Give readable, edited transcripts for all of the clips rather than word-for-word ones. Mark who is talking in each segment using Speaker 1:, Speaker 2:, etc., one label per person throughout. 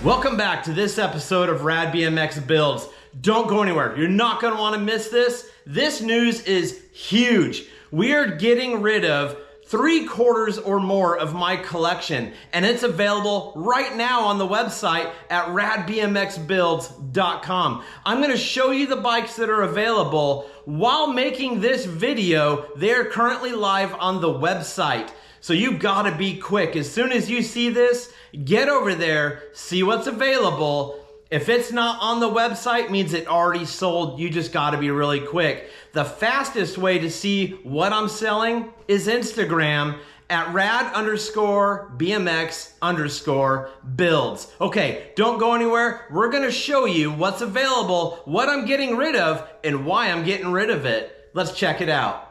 Speaker 1: Welcome back to this episode of RADBMX Builds. Don't go anywhere. You're not going to want to miss this. This news is huge. We are getting rid of 3/4 or more of my collection, and it's available right now on the website at RADBMXBUILDS.com. I'm going to show you the bikes that are available. While making this video, they're currently live on the website. So you gotta be quick. As soon as you see this, get over there, see what's available. If it's not on the website, means it already sold. You just gotta be really quick. The fastest way to see what I'm selling is Instagram at RAD_BMX_builds. Okay, don't go anywhere. We're gonna show you what's available, what I'm getting rid of, and why I'm getting rid of it. Let's check it out.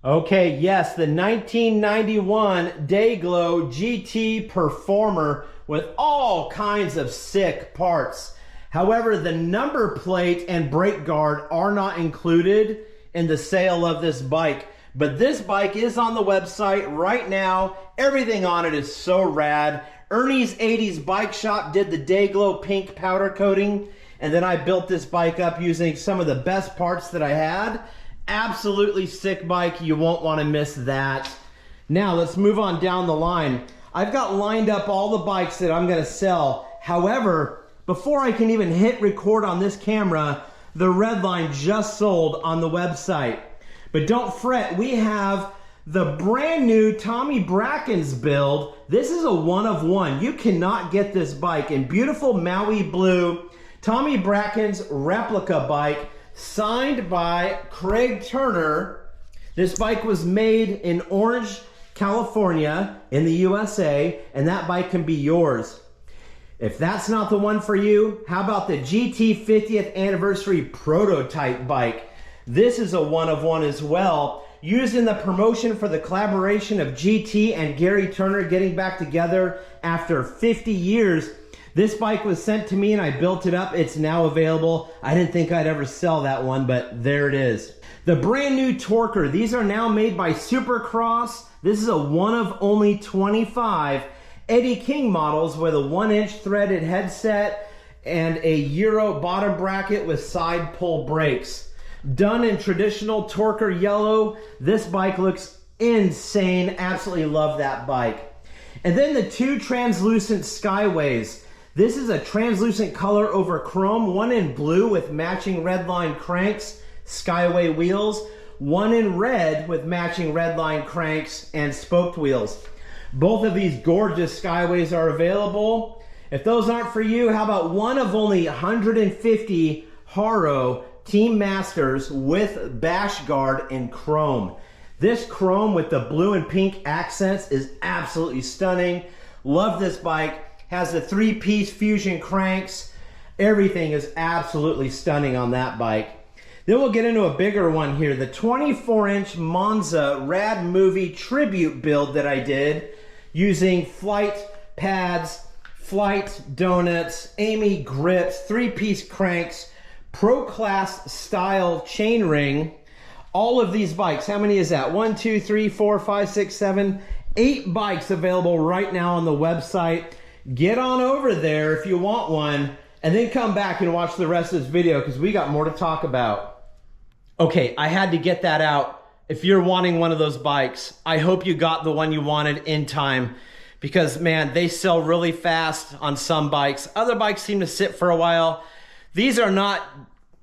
Speaker 1: Okay, yes, the 1991 Dayglow GT Performer with all kinds of sick parts. However, the number plate and brake guard are not included in the sale of this bike. But this bike is on the website right now. Everything on it is so rad. Ernie's 80s Bike Shop did the Dayglow pink powder coating, and then I built this bike up using some of the best parts that I had. Absolutely sick bike. You won't want to miss that. Now let's move on down the line. I've got lined up all the bikes that I'm going to sell. However, before I can even hit record on this camera, the red line just sold on the website. But don't fret, we have the brand new Tommy Bracken's build. This is a one of one. You cannot get this bike in beautiful Maui blue. Tommy Bracken's replica bike, signed by Craig Turner. This bike was made in Orange, California in the USA, and that bike can be yours. If that's not the one for you, how about the GT 50th Anniversary Prototype bike? This is a one of one as well, used in the promotion for the collaboration of GT and Gary Turner getting back together after 50 years. This bike was sent to me and I built it up. It's now available. I didn't think I'd ever sell that one, but there it is. The brand new Torker. These are now made by Supercross. This is a one of only 25 Eddie King models with a 1-inch threaded headset and a Euro bottom bracket with side pull brakes. Done in traditional Torker yellow. This bike looks insane. Absolutely love that bike. And then the two translucent Skyways. This is a translucent color over chrome, one in blue with matching redline cranks, Skyway wheels, one in red with matching redline cranks and spoked wheels. Both of these gorgeous Skyways are available. If those aren't for you, how about one of only 150 Haro Team Masters with bash guard in chrome. This chrome with the blue and pink accents is absolutely stunning. Love this bike. Has the 3-piece fusion cranks. Everything is absolutely stunning on that bike. Then we'll get into a bigger one here. The 24-inch Monza Rad Movie tribute build that I did using Flite pads, Flite donuts, Amy grips, 3-piece cranks, Pro Class style chainring. All of these bikes, how many is that? 1, 2, 3, 4, 5, 6, 7, 8 bikes available right now on the website. Get on over there if you want one, and then come back and watch the rest of this video because we got more to talk about. Okay, I had to get that out. If you're wanting one of those bikes, I hope you got the one you wanted in time because, man, they sell really fast on some bikes. Other bikes seem to sit for a while. These are not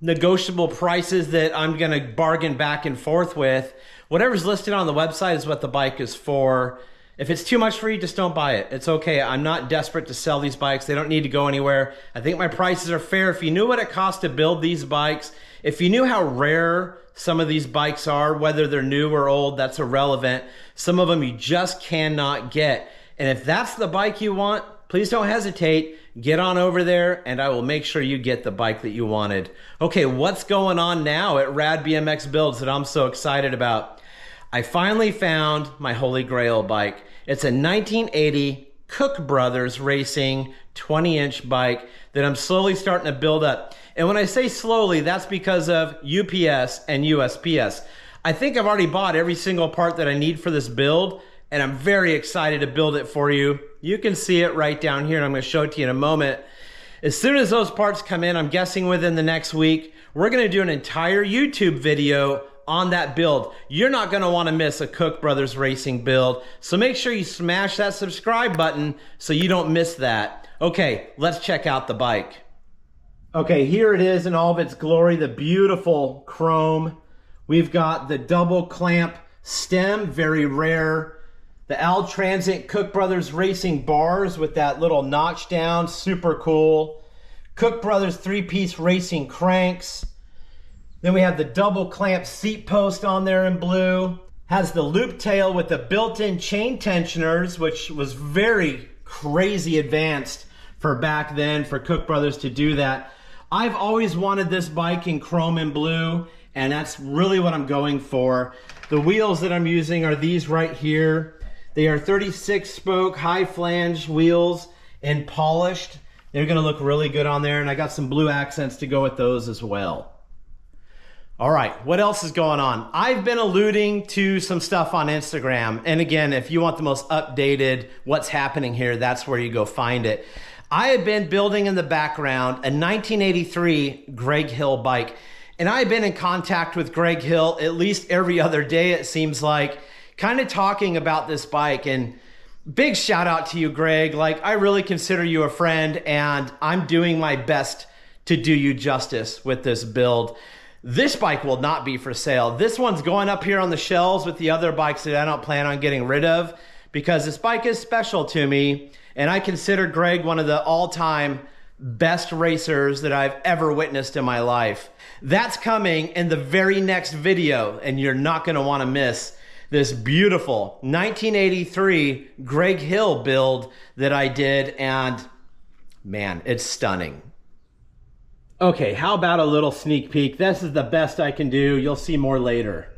Speaker 1: negotiable prices that I'm gonna bargain back and forth with. Whatever's listed on the website is what the bike is for. If it's too much for you, just don't buy it. It's okay. I'm not desperate to sell these bikes. They don't need to go anywhere. I think my prices are fair. If you knew what it costs to build these bikes, if you knew how rare some of these bikes are, whether they're new or old, that's irrelevant. Some of them you just cannot get. And if that's the bike you want, please don't hesitate. Get on over there and I will make sure you get the bike that you wanted. Okay, what's going on now at RADBMX Builds that I'm so excited about? I finally found my holy grail bike. It's a 1980 Cook Brothers Racing 20-inch bike that I'm slowly starting to build up. And when I say slowly, that's because of UPS and USPS. I think I've already bought every single part that I need for this build. and I'm very excited to build it for you. You can see it right down here, and I'm gonna show it to you in a moment. As soon as those parts come in, I'm guessing within the next week, we're gonna do an entire YouTube video on that build. You're not gonna wanna miss a Cook Brothers Racing build, so make sure you smash that subscribe button so you don't miss that. Okay, let's check out the bike. Okay, here it is in all of its glory, the beautiful chrome. We've got the double clamp stem, very rare. The Al-Transit Cook Brothers Racing bars with that little notch down, super cool. Cook Brothers 3-piece racing cranks. Then we have the double clamp seat post on there in blue. Has the loop tail with the built-in chain tensioners, which was very crazy advanced for back then for Cook Brothers to do that. I've always wanted this bike in chrome and blue, and that's really what I'm going for. The wheels that I'm using are these right here. They are 36 spoke high flange wheels and polished. They're gonna look really good on there, and I got some blue accents to go with those as well. All right, what else is going on? I've been alluding to some stuff on Instagram, and again, if you want the most updated what's happening here, that's where you go find it. I have been building in the background a 1983 Greg Hill bike, and I've been in contact with Greg Hill at least every other day, it seems like, kind of talking about this bike. And big shout out to you, Greg. Like, I really consider you a friend, and I'm doing my best to do you justice with this build. This bike will not be for sale. This one's going up here on the shelves with the other bikes that I don't plan on getting rid of, because this bike is special to me, and I consider Greg one of the all-time best racers that I've ever witnessed in my life. That's coming in the very next video, and you're not gonna wanna miss this beautiful 1983 Greg Hill build that I did, and man, it's stunning. Okay, how about a little sneak peek? This is the best I can do. You'll see more later.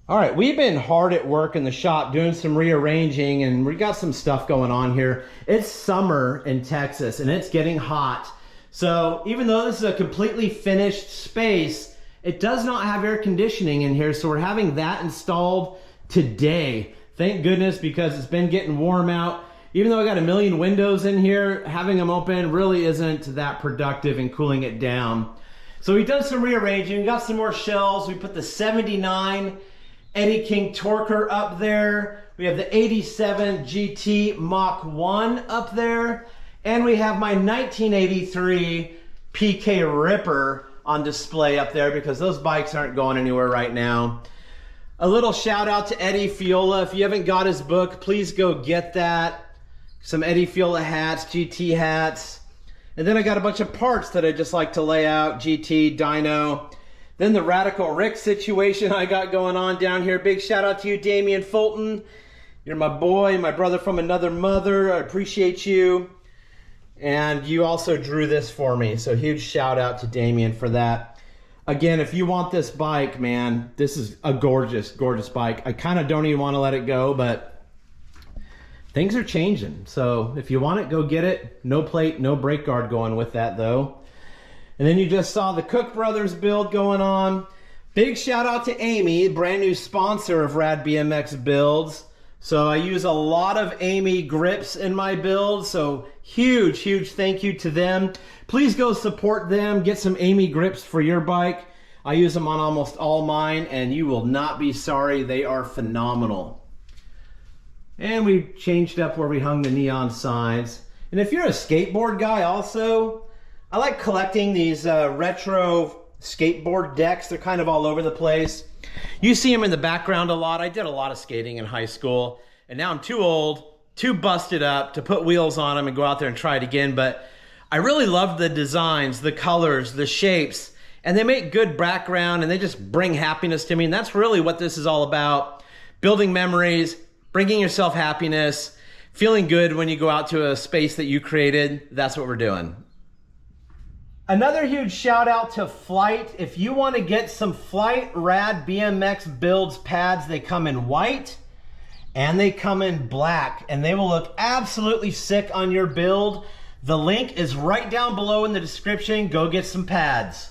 Speaker 1: All right, we've been hard at work in the shop doing some rearranging, and we got some stuff going on here. It's summer in Texas, and it's getting hot. So even though this is a completely finished space, it does not have air conditioning in here, so we're having that installed today. Thank goodness, because it's been getting warm out. Even though I got a million windows in here, having them open really isn't that productive in cooling it down. So we've done some rearranging, we got some more shelves. We put the 79 Eddie King Torquer up there. We have the 87 GT Mach 1 up there. And we have my 1983 PK Ripper on display up there, because those bikes aren't going anywhere right now. A little shout out to Eddie Fiola. If you haven't got his book, please go get that. Some Eddie Fiola hats, GT hats. And then I got a bunch of parts that I just like to lay out, GT, dyno. Then the Radical Rick situation I got going on down here. Big shout out to you, Damian Fulton. You're my boy, my brother from another mother. I appreciate you. And you also drew this for me, so huge shout out to Damien for that. Again, if you want this bike, man, this is a gorgeous, gorgeous bike. I kind of don't even want to let it go, but things are changing. So if you want it, go get it. No plate, no brake guard going with that though. And then you just saw the Cook Brothers build going on. Big shout out to Amy, brand new sponsor of RADBMX Builds. So I use a lot of Amy grips in my build, so huge, huge thank you to them. Please go support them, get some Amy grips for your bike. I use them on almost all mine, and you will not be sorry. They are phenomenal. And we changed up where we hung the neon signs. And if you're a skateboard guy also, I like collecting these retro skateboard decks. They're kind of all over the place. You see them in the background a lot. I did a lot of skating in high school, and now I'm too old, too busted up to put wheels on them and go out there and try it again. But I really love the designs, the colors, the shapes, and they make good background, and they just bring happiness to me. And that's really what this is all about. Building memories, bringing yourself happiness, feeling good when you go out to a space that you created. That's what we're doing. Another huge shout out to Flite. If you want to get some Flite RADBMX Builds pads, they come in white and they come in black, and they will look absolutely sick on your build. The link is right down below in the description. Go get some pads.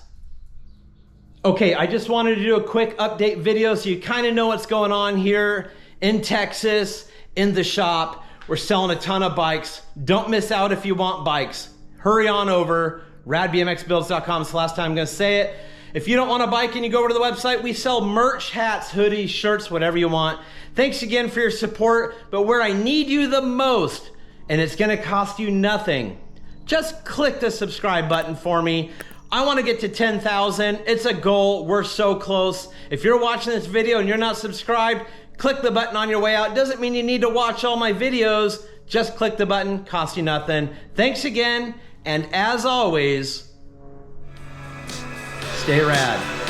Speaker 1: Okay, I just wanted to do a quick update video so you kind of know what's going on here in Texas, in the shop. We're selling a ton of bikes. Don't miss out if you want bikes. Hurry on over, radbmxbuilds.com. It's the last time I'm gonna say it. If you don't want a bike and you go over to the website, we sell merch, hats, hoodies, shirts, whatever you want. Thanks again for your support, but where I need you the most, and it's gonna cost you nothing, just click the subscribe button for me. I wanna get to 10,000, it's a goal, we're so close. If you're watching this video and you're not subscribed, click the button on your way out. It doesn't mean you need to watch all my videos, just click the button, costs you nothing. Thanks again, and as always, stay rad.